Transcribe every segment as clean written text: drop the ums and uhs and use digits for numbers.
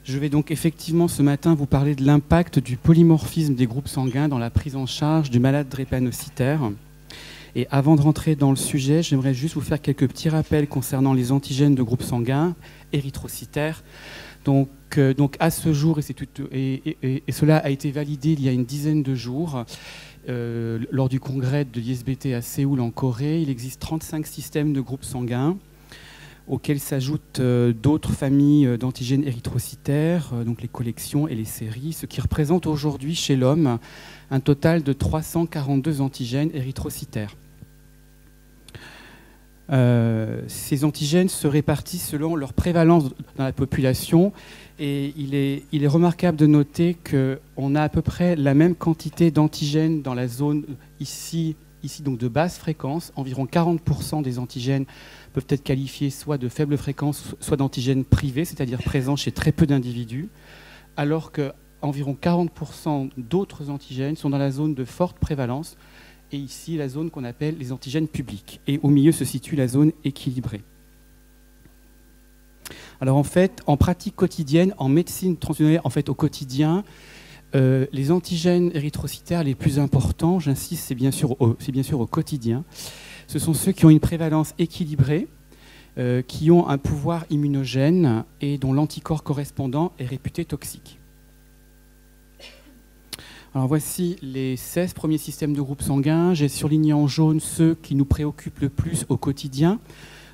Je vais donc effectivement ce matin vous parler de l'impact du polymorphisme des groupes sanguins dans la prise en charge du malade drépanocytaire. Et avant de rentrer dans le sujet, j'aimerais juste vous faire quelques petits rappels concernant les antigènes de groupes sanguins érythrocytaires. Donc à ce jour, et cela a été validé il y a une dizaine de jours, lors du congrès de l'ISBT à Séoul en Corée, il existe 35 systèmes de groupes sanguins, auxquels s'ajoutent d'autres familles d'antigènes érythrocytaires, donc les collections et les séries, ce qui représente aujourd'hui chez l'homme un total de 342 antigènes érythrocytaires. Ces antigènes se répartissent selon leur prévalence dans la population et il est remarquable de noter qu'on a à peu près la même quantité d'antigènes dans la zone ici donc de basse fréquence. Environ 40% des antigènes peuvent être qualifiés soit de faible fréquence, soit d'antigènes privés, c'est-à-dire présents chez très peu d'individus, alors qu'environ 40% d'autres antigènes sont dans la zone de forte prévalence, et ici la zone qu'on appelle les antigènes publics. Et au milieu se situe la zone équilibrée. Alors en fait, en pratique quotidienne, en médecine transfusionnelle, en fait au quotidien, les antigènes érythrocytaires les plus importants, j'insiste, c'est bien sûr au quotidien, ce sont ceux qui ont une prévalence équilibrée, qui ont un pouvoir immunogène et dont l'anticorps correspondant est réputé toxique. Alors voici les 16 premiers systèmes de groupes sanguins. J'ai surligné en jaune ceux qui nous préoccupent le plus au quotidien.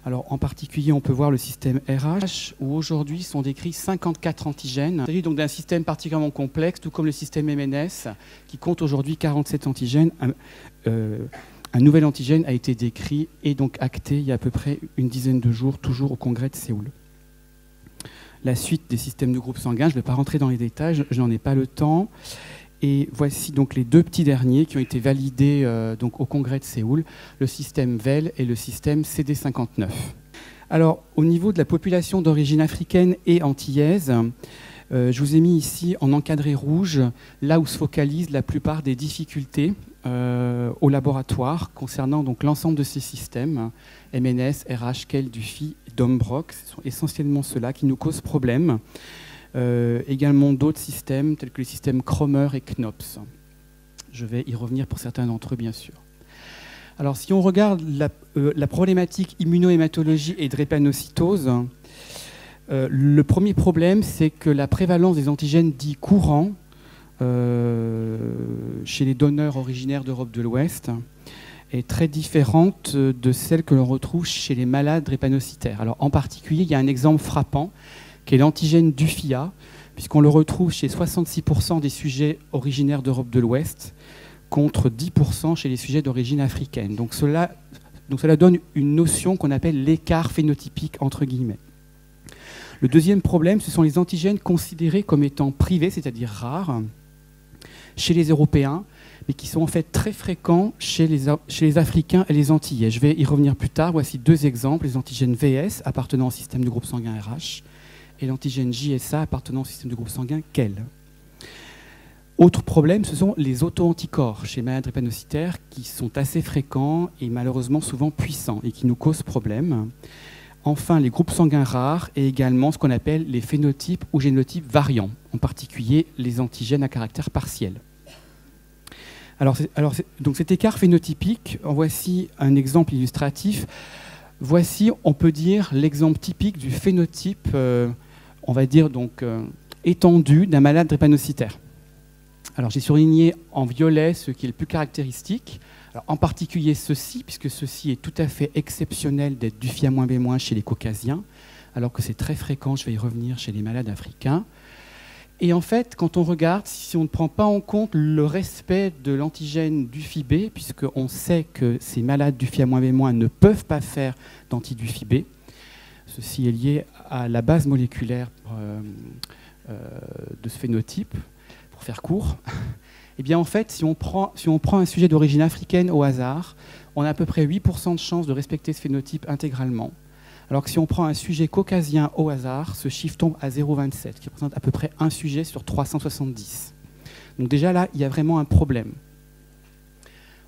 Alors en particulier, on peut voir le système RH, où aujourd'hui sont décrits 54 antigènes. Il s'agit donc d'un système particulièrement complexe, tout comme le système MNS, qui compte aujourd'hui 47 antigènes. Un nouvel antigène a été décrit et donc acté il y a à peu près une dizaine de jours, toujours au congrès de Séoul. La suite des systèmes de groupes sanguins, je ne vais pas rentrer dans les détails, je n'en ai pas le temps. Et voici donc les deux petits derniers qui ont été validés donc au congrès de Séoul, le système VEL et le système CD59. Alors, au niveau de la population d'origine africaine et antillaise, je vous ai mis ici en encadré rouge, là où se focalisent la plupart des difficultés au laboratoire concernant donc l'ensemble de ces systèmes, MNS, RH, KEL, DUFI, DOMBROC, ce sont essentiellement ceux-là qui nous causent problème. Également d'autres systèmes tels que les systèmes Kromer et KNOPS. Je vais y revenir pour certains d'entre eux, bien sûr. Alors, si on regarde la problématique immunohématologie et drépanocytose, le premier problème, c'est que la prévalence des antigènes dits courants chez les donneurs originaires d'Europe de l'Ouest est très différente de celle que l'on retrouve chez les malades drépanocytaires. Alors, en particulier, il y a un exemple frappant, qui est l'antigène DUFIA, puisqu'on le retrouve chez 66% des sujets originaires d'Europe de l'Ouest, contre 10% chez les sujets d'origine africaine. Donc cela donne une notion qu'on appelle l'écart phénotypique, entre guillemets. Le deuxième problème, ce sont les antigènes considérés comme étant privés, c'est-à-dire rares, chez les Européens, mais qui sont en fait très fréquents chez les Africains et les Antillais. Je vais y revenir plus tard. Voici deux exemples, les antigènes VS, appartenant au système de groupe sanguin RH, et l'antigène JSA appartenant au système de groupe sanguin KEL. Autre problème, ce sont les auto-anticorps chez malades drépanocytaires qui sont assez fréquents et malheureusement souvent puissants et qui nous causent problème. Enfin, les groupes sanguins rares et également ce qu'on appelle les phénotypes ou génotypes variants, en particulier les antigènes à caractère partiel. Donc cet écart phénotypique, en voici un exemple illustratif. Voici, on peut dire, l'exemple typique du phénotype on va dire donc étendu d'un malade drépanocytaire. Alors j'ai surligné en violet ce qui est le plus caractéristique, alors, en particulier ceci, puisque ceci est tout à fait exceptionnel d'être DUFIA-B- chez les caucasiens, alors que c'est très fréquent, je vais y revenir, chez les malades africains. Et en fait, quand on regarde, si on ne prend pas en compte le respect de l'antigène DUFI-B, puisqu'on sait que ces malades DUFIA-B- ne peuvent pas faire d'anti-DUFI-B, ceci est lié à la base moléculaire de ce phénotype, pour faire court. Eh bien, en fait, si on prend un sujet d'origine africaine au hasard, on a à peu près 8% de chances de respecter ce phénotype intégralement. Alors que si on prend un sujet caucasien au hasard, ce chiffre tombe à 0,27, qui représente à peu près un sujet sur 370. Donc déjà là, il y a vraiment un problème.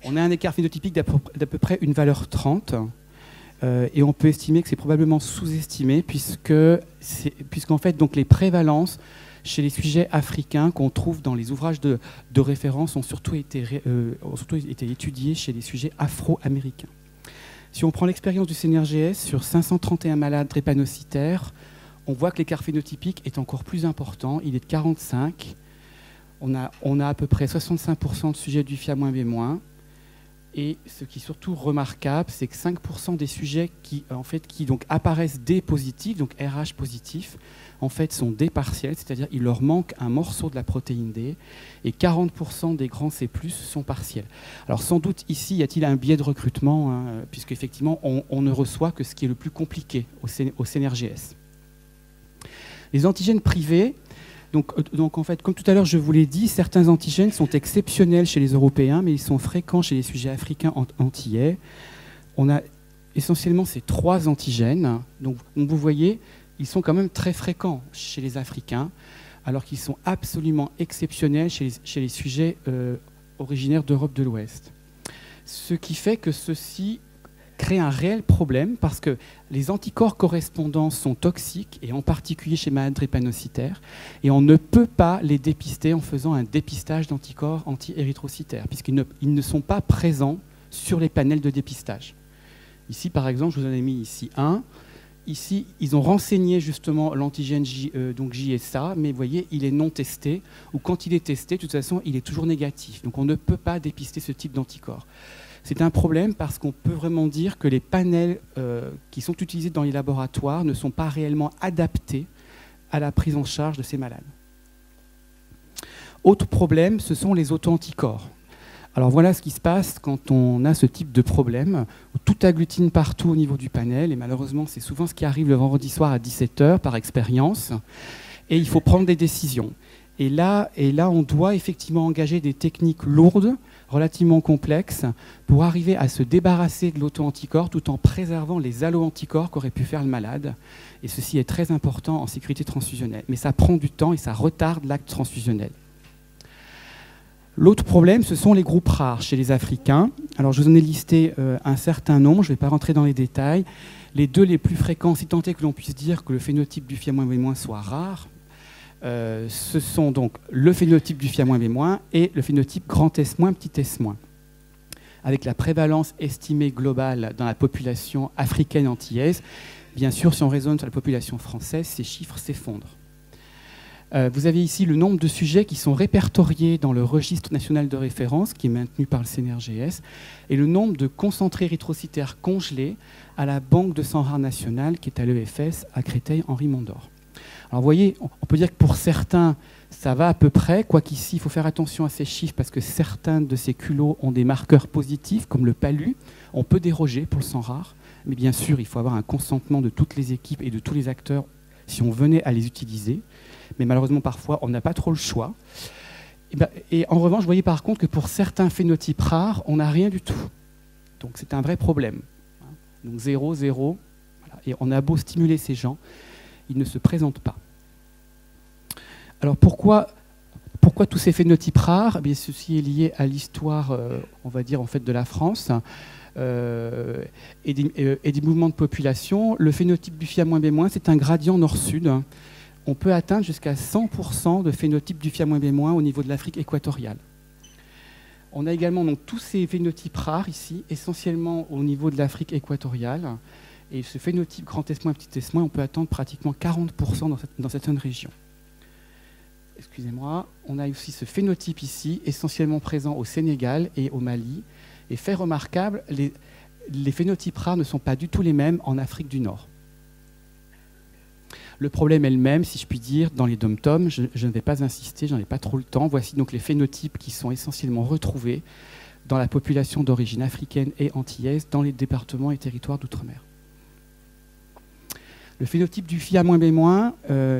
On a un écart phénotypique d'à peu près une valeur 30. Et on peut estimer que c'est probablement sous-estimé puisqu'en fait donc, les prévalences chez les sujets africains qu'on trouve dans les ouvrages de référence ont surtout été étudiés chez les sujets afro-américains. Si on prend l'expérience du CNRGS sur 531 malades drépanocytaires, on voit que l'écart phénotypique est encore plus important, il est de 45. On a à peu près 65% de sujets du FIA-B-. Et ce qui est surtout remarquable, c'est que 5% des sujets qui donc apparaissent D positifs, donc RH positifs, en fait sont D partiels, c'est-à-dire il leur manque un morceau de la protéine D, et 40% des grands C+, sont partiels. Alors sans doute ici, y a-t-il un biais de recrutement, hein, puisqu'effectivement on ne reçoit que ce qui est le plus compliqué au CNRGS. Les antigènes privés, donc en fait, comme tout à l'heure je vous l'ai dit, certains antigènes sont exceptionnels chez les Européens, mais ils sont fréquents chez les sujets africains antillais. On a essentiellement ces 3 antigènes. Donc vous voyez, ils sont quand même très fréquents chez les Africains, alors qu'ils sont absolument exceptionnels chez les sujets originaires d'Europe de l'Ouest. Ce qui fait que ceci crée un réel problème parce que les anticorps correspondants sont toxiques, et en particulier chez malades drépanocytaires, et on ne peut pas les dépister en faisant un dépistage d'anticorps anti-érythrocytaires, puisqu'ils ne sont pas présents sur les panels de dépistage. Ici, par exemple, je vous en ai mis ici un. Ici, ils ont renseigné justement l'antigène JSA, mais vous voyez, il est non testé, ou quand il est testé, de toute façon, il est toujours négatif. Donc on ne peut pas dépister ce type d'anticorps. C'est un problème parce qu'on peut vraiment dire que les panels qui sont utilisés dans les laboratoires ne sont pas réellement adaptés à la prise en charge de ces malades. Autre problème, ce sont les auto-anticorps. Alors voilà ce qui se passe quand on a ce type de problème, où tout agglutine partout au niveau du panel, et malheureusement c'est souvent ce qui arrive le vendredi soir à 17 h par expérience, et il faut prendre des décisions. Et là, on doit effectivement engager des techniques lourdes, relativement complexes, pour arriver à se débarrasser de l'auto-anticorps tout en préservant les allo-anticorps qu'aurait pu faire le malade. Et ceci est très important en sécurité transfusionnelle. Mais ça prend du temps et ça retarde l'acte transfusionnel. L'autre problème, ce sont les groupes rares chez les Africains. Alors, je vous en ai listé un certain nombre, je ne vais pas rentrer dans les détails. Les 2 les plus fréquents, si tant est que l'on puisse dire que le phénotype du FIA-B- soit rare, ce sont donc le phénotype du FIA-B- et le phénotype grand S-, petit s-. Avec la prévalence estimée globale dans la population africaine antillaise, bien sûr, si on raisonne sur la population française, ces chiffres s'effondrent. Vous avez ici le nombre de sujets qui sont répertoriés dans le registre national de référence, qui est maintenu par le CNRGS, et le nombre de concentrés érythrocytaires congelés à la Banque de sang rare nationale, qui est à l'EFS, à Créteil-Henri-Mondor. Alors vous voyez, on peut dire que pour certains, ça va à peu près, quoiqu'ici, il faut faire attention à ces chiffres, parce que certains de ces culots ont des marqueurs positifs, comme le palu. On peut déroger pour le sang rare, mais bien sûr, il faut avoir un consentement de toutes les équipes et de tous les acteurs si on venait à les utiliser. Mais malheureusement, parfois, on n'a pas trop le choix. Et en revanche, vous voyez par contre que pour certains phénotypes rares, on n'a rien du tout. Donc c'est un vrai problème. Donc 0, 0. Voilà. Et on a beau stimuler ces gens, ils ne se présentent pas. Alors pourquoi tous ces phénotypes rares? Eh bien, ceci est lié à l'histoire, on va dire, en fait, de la France et des mouvements de population. Le phénotype du FIA-B-, c'est un gradient nord-sud. On peut atteindre jusqu'à 100% de phénotype du FIA-B- au niveau de l'Afrique équatoriale. On a également donc, tous ces phénotypes rares ici, essentiellement au niveau de l'Afrique équatoriale. Et ce phénotype grand S-, petit s-, on peut atteindre pratiquement 40% dans certaines régions. Excusez-moi. On a aussi ce phénotype ici, essentiellement présent au Sénégal et au Mali. Et fait remarquable, les phénotypes rares ne sont pas du tout les mêmes en Afrique du Nord. Le problème est le même, si je puis dire, dans les dom-toms. Je ne vais pas insister, j'en ai pas trop le temps. Voici donc les phénotypes qui sont essentiellement retrouvés dans la population d'origine africaine et antillaise dans les départements et territoires d'outre-mer. Le phénotype du FIA-B-,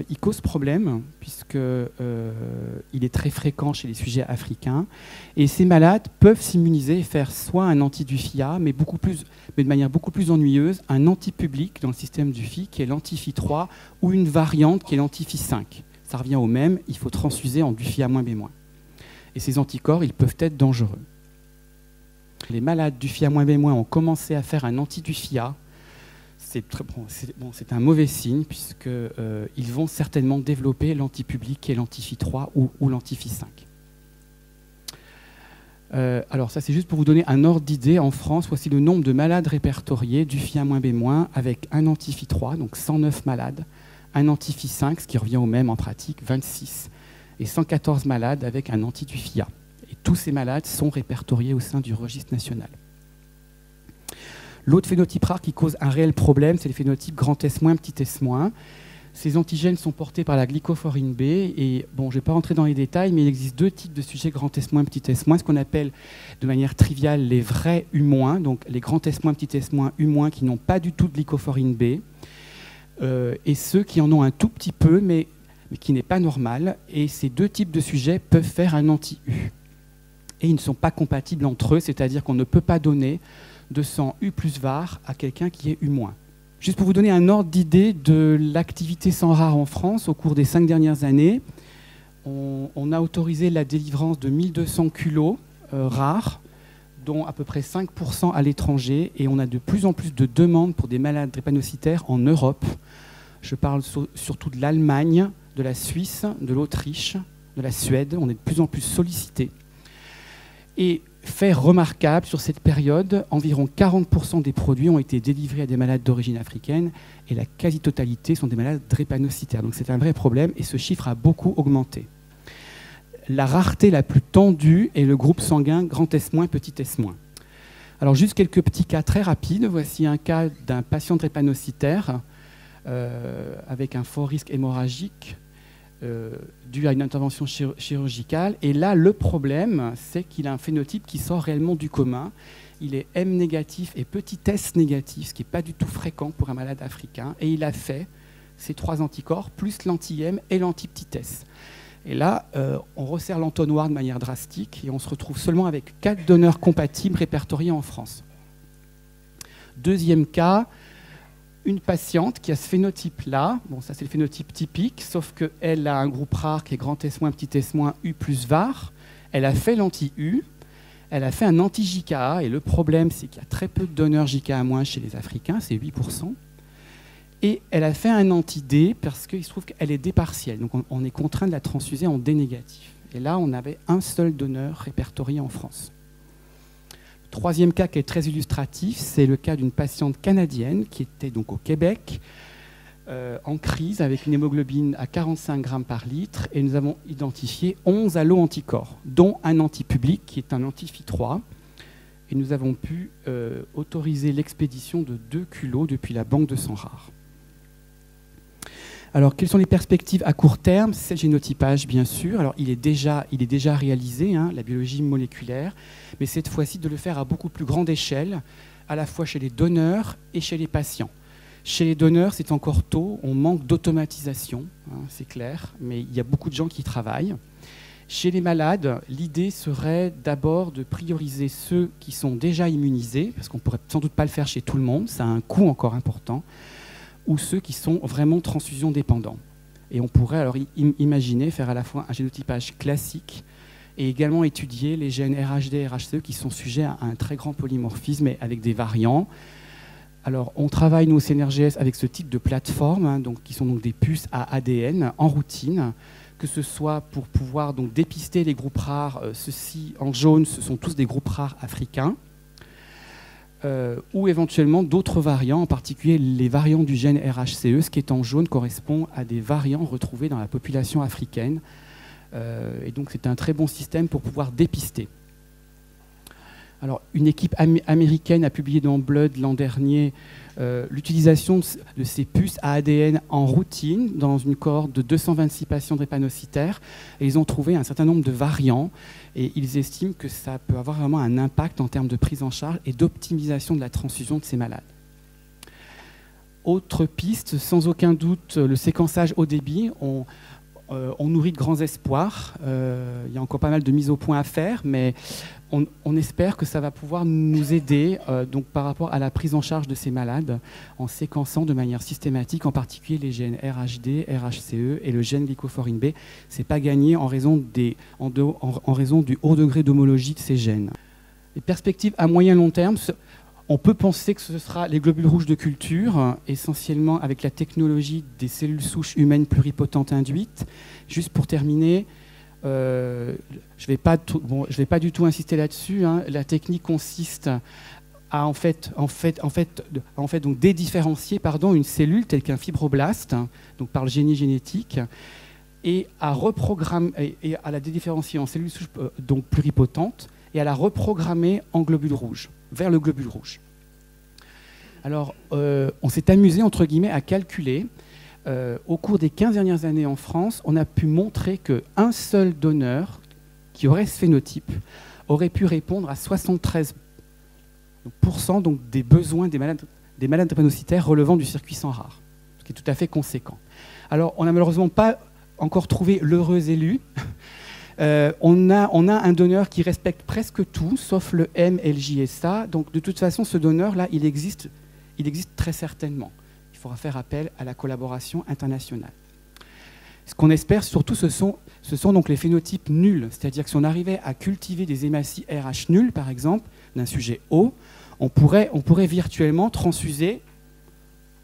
il cause problème, puisqu'il est très fréquent chez les sujets africains. Et ces malades peuvent s'immuniser et faire soit un anti du FIA, mais de manière beaucoup plus ennuyeuse, un anti-public dans le système du FI, qui est l'anti-FI3, ou une variante qui est l'anti-FI5. Ça revient au même, il faut transfuser en du FIA-B-. Et ces anticorps, ils peuvent être dangereux. Les malades du FIA-B- ont commencé à faire un anti du FIA c'est un mauvais signe puisqu'ils vont certainement développer l'antipublic qui est l'anti-Phi 3 ou l'anti-Phi 5. Alors ça c'est juste pour vous donner un ordre d'idée. En France, voici le nombre de malades répertoriés du Phi1-B- avec un anti-Phi 3, donc 109 malades, un anti-Phi 5, ce qui revient au même en pratique, 26, et 114 malades avec un anti du Phi A. Et tous ces malades sont répertoriés au sein du registre national. L'autre phénotype rare qui cause un réel problème, c'est le phénotype grand S-, petit s-. Ces antigènes sont portés par la glycophorine B et bon, je ne vais pas rentrer dans les détails, mais il existe deux types de sujets grand S-, petit s-, ce qu'on appelle de manière triviale les vrais U-, donc les grand S-, petit s-, U- qui n'ont pas du tout de glycophorine B, et ceux qui en ont un tout petit peu, mais qui n'est pas normal. Et ces deux types de sujets peuvent faire un anti-U. Et ils ne sont pas compatibles entre eux, c'est-à-dire qu'on ne peut pas donner de sang U plus var à quelqu'un qui est U-. Juste pour vous donner un ordre d'idée de l'activité sang rare en France, au cours des 5 dernières années, on a autorisé la délivrance de 1200 culots rares, dont à peu près 5% à l'étranger, et on a de plus en plus de demandes pour des malades drépanocytaires en Europe. Je parle surtout de l'Allemagne, de la Suisse, de l'Autriche, de la Suède. On est de plus en plus sollicités. Et fait remarquable, sur cette période, environ 40% des produits ont été délivrés à des malades d'origine africaine et la quasi-totalité sont des malades drépanocytaires. Donc c'est un vrai problème et ce chiffre a beaucoup augmenté. La rareté la plus tendue est le groupe sanguin grand S-, petit s-. Alors juste quelques petits cas très rapides. Voici un cas d'un patient drépanocytaire avec un fort risque hémorragique dû à une intervention chirurgicale. Et là, le problème, c'est qu'il a un phénotype qui sort réellement du commun. Il est M négatif et petit s négatif, ce qui n'est pas du tout fréquent pour un malade africain. Et il a fait ces 3 anticorps, plus l'anti-M et l'anti-petit s. Et là, on resserre l'entonnoir de manière drastique et on se retrouve seulement avec 4 donneurs compatibles répertoriés en France. Deuxième cas, une patiente qui a ce phénotype-là, bon ça c'est le phénotype typique, sauf qu'elle a un groupe rare qui est grand S-, petit s-, U plus var, elle a fait l'anti-U, elle a fait un anti-JKA, et le problème c'est qu'il y a très peu de donneurs JKA- chez les Africains, c'est 8%, et elle a fait un anti-D parce qu'il se trouve qu'elle est D partielle, donc on est contraint de la transfuser en D négatif. Et là on avait un seul donneur répertorié en France. Troisième cas qui est très illustratif, c'est le cas d'une patiente canadienne qui était donc au Québec, en crise avec une hémoglobine à 45 grammes par litre, et nous avons identifié 11 allo-anticorps, dont un antipublic qui est un anti-Phi 3, et nous avons pu autoriser l'expédition de 2 culots depuis la banque de sang rare. Alors, quelles sont les perspectives à court terme? C'est le génotypage, bien sûr. Alors, il est déjà réalisé, hein, la biologie moléculaire, mais cette fois-ci de le faire à beaucoup plus grande échelle, à la fois chez les donneurs et chez les patients. Chez les donneurs, c'est encore tôt, on manque d'automatisation, hein, c'est clair, mais il y a beaucoup de gens qui y travaillent. Chez les malades, l'idée serait d'abord de prioriser ceux qui sont déjà immunisés, parce qu'on ne pourrait sans doute pas le faire chez tout le monde, ça a un coût encore important, ou ceux qui sont vraiment transfusion dépendants. Et on pourrait alors imaginer faire à la fois un génotypage classique et également étudier les gènes RHD et RHCE qui sont sujets à un très grand polymorphisme et avec des variants. Alors on travaille nous au CNRGS avec ce type de plateforme, hein, qui sont donc des puces à ADN en routine, que ce soit pour pouvoir donc dépister les groupes rares, ceux-ci en jaune, ce sont tous des groupes rares africains, ou éventuellement d'autres variants, en particulier les variants du gène RHCE. Ce qui est en jaune correspond à des variants retrouvés dans la population africaine. Et donc c'est un très bon système pour pouvoir dépister. Alors, une équipe américaine a publié dans Blood l'an dernier l'utilisation de ces puces à ADN en routine dans une cohorte de 226 patients drépanocytaires. Et ils ont trouvé un certain nombre de variants et ils estiment que ça peut avoir vraiment un impact en termes de prise en charge et d'optimisation de la transfusion de ces malades. Autre piste, sans aucun doute, le séquençage haut débit. On nourrit de grands espoirs. Il y a encore pas mal de mises au point à faire, mais on espère que ça va pouvoir nous aider donc par rapport à la prise en charge de ces malades en séquençant de manière systématique, en particulier les gènes RHD, RHCE et le gène glycophorine B. Ce n'est pas gagné en raison du haut degré d'homologie de ces gènes. Les perspectives à moyen long terme, On peut penser que ce sera les globules rouges de culture, essentiellement avec la technologie des cellules souches humaines pluripotentes induites. Juste pour terminer, je ne vais pas du tout insister là-dessus. Hein. La technique consiste à donc dédifférencier une cellule telle qu'un fibroblaste, donc par le génie génétique, et à reprogrammer et à la dédifférencier en cellules souches donc pluripotentes et à la reprogrammer en globules rouges, vers le globule rouge. Alors, on s'est amusé, entre guillemets, à calculer. Au cours des 15 dernières années en France, on a pu montrer qu'un seul donneur qui aurait ce phénotype aurait pu répondre à 73% donc, des besoins des malades drépanocytaires relevant du circuit sang rare, ce qui est tout à fait conséquent. Alors, on n'a malheureusement pas encore trouvé l'heureux élu. On a un donneur qui respecte presque tout, sauf le M, LJ et SA. Donc, de toute façon, ce donneur-là, il existe très certainement. Il faudra faire appel à la collaboration internationale. Ce qu'on espère surtout, ce sont donc les phénotypes nuls. C'est-à-dire que si on arrivait à cultiver des hématies RH nuls, par exemple, d'un sujet O, on pourrait virtuellement transfuser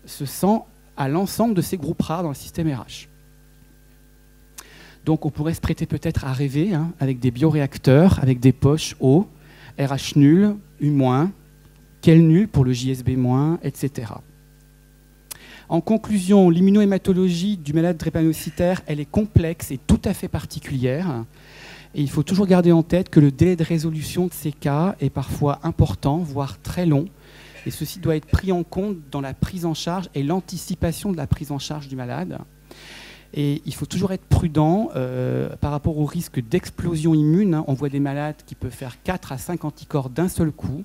ce sang à l'ensemble de ces groupes rares dans le système RH. Donc on pourrait se prêter peut-être à rêver avec des bioréacteurs, avec des poches O, RH nul, U-, quel nul pour le JSB-, etc. En conclusion, l'immunohématologie du malade drépanocytaire, elle est complexe et tout à fait particulière. Et il faut toujours garder en tête que le délai de résolution de ces cas est parfois important, voire très long. Et ceci doit être pris en compte dans la prise en charge et l'anticipation de la prise en charge du malade. Et il faut toujours être prudent par rapport au risque d'explosion immune. On voit des malades qui peuvent faire 4 à 5 anticorps d'un seul coup,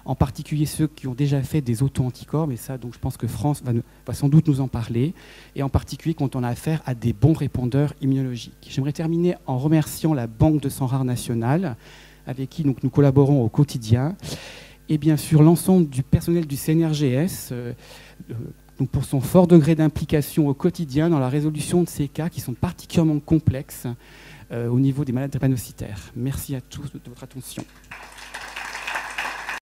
en particulier ceux qui ont déjà fait des auto-anticorps, mais ça, donc, je pense que France va sans doute nous en parler, et en particulier quand on a affaire à des bons répondeurs immunologiques. J'aimerais terminer en remerciant la Banque de sang rare nationale, avec qui donc, nous collaborons au quotidien, et bien sûr l'ensemble du personnel du CNRGS, donc pour son fort degré d'implication au quotidien dans la résolution de ces cas qui sont particulièrement complexes au niveau des malades drépanocytaires. Merci à tous de votre attention.